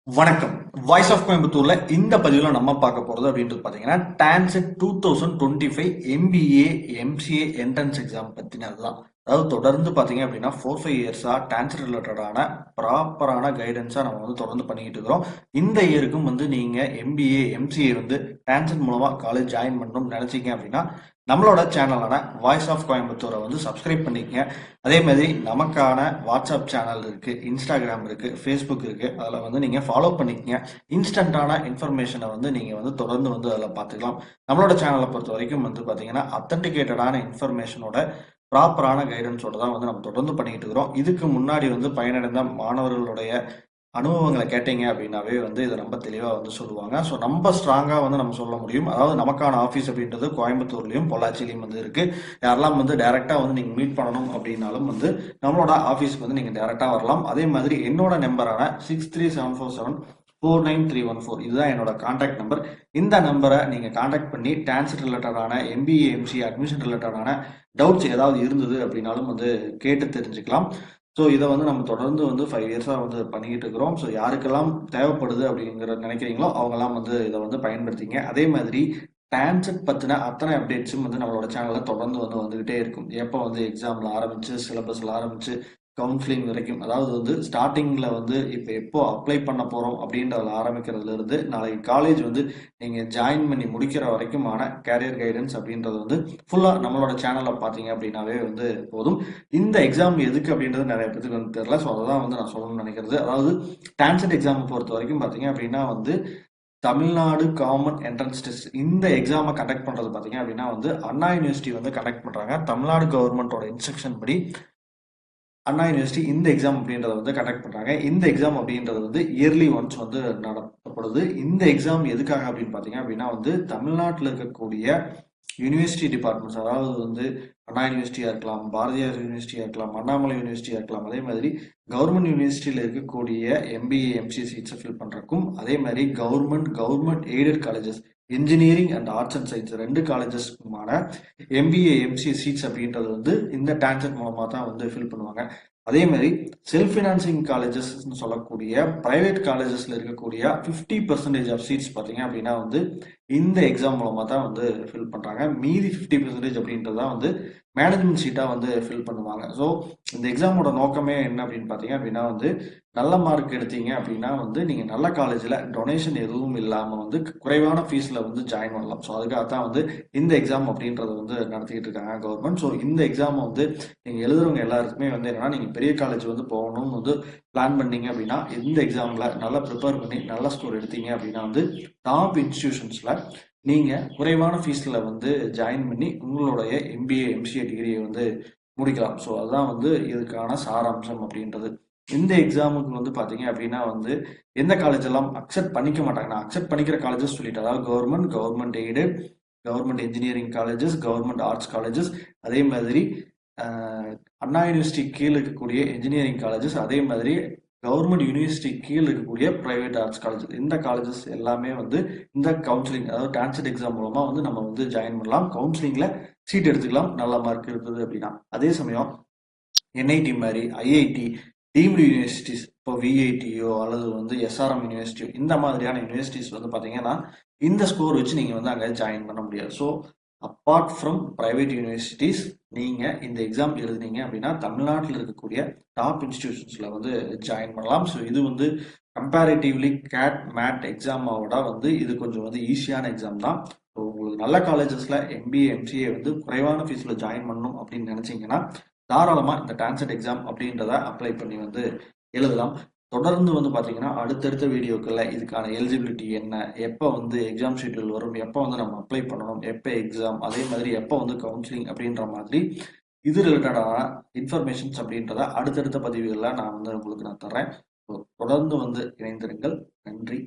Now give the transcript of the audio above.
வணக்கம். Voice of கோயம்புத்தூர்ல இந்த பதிவுல நம்ம பார்க்க போறது அப்படின்றது பாத்தீங்கன்னா TANCET 2025 MBA MCA entrance exam பத்தினதுதான். அதாவது தொடர்ந்து பாத்தீங்க அப்படின்னா 4-5 இயர்ஸா டான்செட் ரிலேட்டடான ப்ராப்பரான கைடன்ஸா நம்ம தொடர்ந்து பண்ணிக்கிட்டு இருக்கிறோம். இந்த இயருக்கும் நீங்க MBA MCA டான்செட் மூலமா காலேஜ் ஜாயின் பண்ணணும்னு நினைச்சீங்க அப்படின்னா நம்மளோட சேனலான வாய்ஸ் ஆஃப் கோயம்புத்தூரை சப்ஸ்கிரைப் பண்ணிக்கங்க. அதே மாதிரி நமக்கான வாட்ஸ்அப் சேனல் இருக்கு, இன்ஸ்டாகிராம் இருக்கு, ஃபேஸ்புக் இருக்கு. அதில் நீங்க ஃபாலோ பண்ணிக்கங்க. இன்ஸ்டன்டான இன்ஃபர்மேஷனை நீங்க தொடர்ந்து அதில் பார்த்துக்கலாம். நம்மளோட சேனலை பொறுத்த வரைக்கும் பார்த்தீங்கன்னா அத்தன்டிகேட்டடான இன்ஃபர்மேஷனோட ப்ராப்பரான கைடன்ஸோட தான் நம்ம தொடர்ந்து பண்ணிக்கிட்டு இருக்கிறோம். இதுக்கு முன்னாடி பயனடைந்த மாணவர்களுடைய அனுபவங்களை கேட்டீங்க அப்படின்னாவே இதை ரொம்ப தெளிவாக சொல்லுவாங்க. ஸோ நம்ம ஸ்ட்ராங்காக நம்ம சொல்ல முடியும். அதாவது நமக்கான ஆஃபீஸ் அப்படின்றது கோயம்புத்தூர்லையும் பொள்ளாச்சிலையும் இருக்கு. யாரெல்லாம் டைரெக்டாக நீங்கள் மீட் பண்ணணும் அப்படின்னாலும் நம்மளோட ஆஃபீஸ்க்கு நீங்கள் டைரெக்டாக வரலாம். அதே மாதிரி என்னோட நம்பரான 6374749314 இதுதான் என்னோட கான்டாக்ட் நம்பர். இந்த நம்பரை நீங்கள் கான்டாக்ட் பண்ணி டான்செட் ரிலேட்டடான MBA MCA அட்மிஷன் ரிலேட்டடான டவுட்ஸ் ஏதாவது இருந்தது அப்படின்னாலும் கேட்டு தெரிஞ்சுக்கலாம். ஸோ இதை நம்ம தொடர்ந்து 5 இயர்ஸாக பண்ணிக்கிட்டு இருக்கிறோம். ஸோ யாருக்கெல்லாம் தேவைப்படுது அப்படிங்கிற நினைக்கிறீங்களோ அவங்கெல்லாம் இதை பயன்படுத்திங்க. அதே மாதிரி டான்செட் பற்றின அத்தனை அப்டேட்ஸும் நம்மளோட சேனலில் தொடர்ந்து வந்துகிட்டே இருக்கும். எப்போ எக்ஸாமில் ஆரம்பிச்சு சிலபஸில் ஆரம்பிச்சு கவுன்சிலிங் வரைக்கும், அதாவது ஸ்டார்டிங்கில் இப்போ எப்போ அப்ளை பண்ண போகிறோம் அப்படின்றதுல ஆரம்பிக்கிறதுல இருந்து நாளைக்கு காலேஜ் நீங்கள் ஜாயின் பண்ணி முடிக்கிற வரைக்குமான கேரியர் கைடன்ஸ் அப்படின்றது ஃபுல்லாக நம்மளோட சேனலில் பார்த்தீங்க அப்படின்னாவே போதும். இந்த எக்ஸாம் எதுக்கு அப்படின்றது நிறைய பேருக்கு தெரியல. ஸோ அதை தான் நான் சொல்லணும்னு நினைக்கிறது. அதாவது டான்செட் எக்ஸாமை பொறுத்த வரைக்கும் பார்த்தீங்க அப்படின்னா தமிழ்நாடு காமன் என்ட்ரன்ஸ் டெஸ்ட் இந்த எக்ஸாமை கண்டக்ட் பண்ணுறது பார்த்தீங்க அப்படின்னா அண்ணா யூனிவர்சிட்டி கண்டக்ட் பண்ணுறாங்க. தமிழ்நாடு கவர்மெண்டோட இன்ஸ்ட்ரக்ஷன் படி அண்ணா யூனிவர்சிட்டி இந்த எக்ஸாம் அப்படின்றத கண்டக்ட் பண்றாங்க. இந்த எக்ஸாம் அப்படின்றது இயர்லி ஒன்ஸ் நடத்தப்படுது. இந்த எக்ஸாம் எதுக்காக அப்படின்னு பாத்தீங்க அப்படின்னா தமிழ்நாட்டில் இருக்கக்கூடிய யூனிவர்சிட்டி டிபார்ட்மெண்ட்ஸ், அதாவது அண்ணா யூனிவர்சிட்டியா இருக்கலாம், பாரதியார் யூனிவர்சிட்டியா இருக்கலாம், அண்ணாமலை யூனிவர்சிட்டியா இருக்கலாம், அதே மாதிரி கவர்மெண்ட் யூனிவர்சிட்டியில இருக்கக்கூடிய MBA MCA சீட்ஸை ஃபில் பண்றதுக்கும், அதே மாதிரி government aided colleges engineering and arts and science 2 காலேஜஸ்க்குமான MBA MCA சீட்ஸ் அப்படின்றது இந்த டான்செட் மூலமா தான் ஃபில் பண்ணுவாங்க. அதே மாதிரி செல்ஃப் ஃபினான்சிங் காலேஜஸ் சொல்லக்கூடிய பிரைவேட் காலேஜஸ்ல இருக்கக்கூடிய 50% ஆஃப் சீட்ஸ் பார்த்தீங்க அப்படின்னா இந்த எக்ஸாம் மூலமா தான் ஃபில் பண்றாங்க. மீதி 50% அப்படின்றதான் மேனேஜ்மெண்ட் சீட்டா ஃபில் பண்ணுவாங்க. ஸோ இந்த எக்ஸாமோட நோக்கமே என்ன அப்படின்னு பார்த்தீங்க அப்படின்னா நல்ல மார்க் எடுத்தீங்க அப்படின்னா நீங்க நல்ல காலேஜ்ல டொனேஷன் எதுவும் இல்லாம குறைவான ஃபீஸ்ல ஜாயின் பண்ணலாம். ஸோ அதுக்காக தான் இந்த எக்ஸாம் அப்படின்றத நடத்திக்கிட்டு இருக்காங்க கவர்மெண்ட். ஸோ இந்த எக்ஸாம் நீங்க எழுதுறவங்க எல்லாருக்குமே என்னன்னா நீங்க பெரிய காலேஜ் போகணும்னு பிளான் பண்ணீங்க அப்படின்னா இந்த எக்ஸாம்ல நல்லா ப்ரிப்பேர் பண்ணி நல்ல ஸ்கோர் எடுத்தீங்க அப்படின்னா டாப் இன்ஸ்டிடியூஷன்ஸ்ல நீங்க குறைவான ஃபீஸ்ல ஜாயின் பண்ணி உங்களுடைய MBA MCA டிகிரியை முடிக்கலாம். ஸோ அதுதான் இதுக்கான சாராம்சம் அப்படின்றது. இந்த எக்ஸாமுக்கு பாத்தீங்க அப்படின்னா எந்த காலேஜ் எல்லாம் அக்செப்ட் பண்ணிக்க மாட்டாங்க. நான் அக்செப்ட் பண்ணிக்கிற காலேஜஸ் சொல்லிட்டு, அதாவது government aided, government engineering colleges, government arts colleges, அதே மாதிரி அண்ணா யூனிவர்சிட்டி கீழே இருக்கக்கூடிய இன்ஜினியரிங் காலேஜஸ், அதே மாதிரி கவர்மெண்ட் யூனிவர்சிட்டி கீழே இருக்கக்கூடிய பிரைவேட் ஆர்ட்ஸ் காலேஜஸ், இந்த காலேஜஸ் எல்லாமே இந்த கவுன்சிலிங், அதாவது டான்செட் எக்ஸாம் மூலமா நம்ம ஜாயின் பண்ணலாம். கவுன்சிலிங்ல சீட் எடுத்துக்கலாம் நல்ல மார்க் இருந்தது அப்படின்னா. அதே சமயம் NIT மாதிரி IIT டீம்டு யூனிவர்சிட்டிஸ், இப்போ VITயோ அல்லது SRM யூனிவர்சிட்டியோ இந்த மாதிரியான யூனிவர்சிட்டிஸ் பாத்தீங்கன்னா இந்த ஸ்கோர் வச்சு நீங்க அங்கே ஜாயின் பண்ண முடியாது. So apart from private universities நீங்க இந்த எக்ஸாம் எழுதுனீங்க அப்படின்னா தமிழ்நாட்டில் இருக்கக்கூடிய டாப் இன்ஸ்டிடியூஷன்ஸ்ல ஜாயின் பண்ணலாம். ஸோ இது கம்பேரிட்டிவ்லி கேட் மேட் எக்ஸாமோட இது கொஞ்சம் ஈஸியான எக்ஸாம் தான். ஸோ உங்களுக்கு நல்ல காலேஜஸ்ல MBA MCA குறைவான ஃபீஸ்ல ஜாயின் பண்ணணும் அப்படின்னு நினைச்சீங்கன்னா தாராளமா இந்த டான்செட் எக்ஸாம் அப்படின்றத அப்ளை பண்ணி எழுதலாம். தொடர்ந்து பாத்தீங்கன்னா அடுத்தடுத்த வீடியோக்கள்ல இதுக்கான எலிஜிபிலிட்டி என்ன, எப்போ எக்ஸாம் ஷெட்யூல் வரும், எப்போ நம்ம அப்ளை பண்ணணும், எப்போ எக்ஸாம், அதே மாதிரி எப்போ கவுன்சிலிங் அப்படின்ற மாதிரி இது ரிலேட்டடான இன்ஃபர்மேஷன்ஸ் அப்படின்றத அடுத்தடுத்த பதிவுகளில் நான் உங்களுக்கு நான் தர்றேன். தொடர்ந்து இணைந்திருங்கள். நன்றி.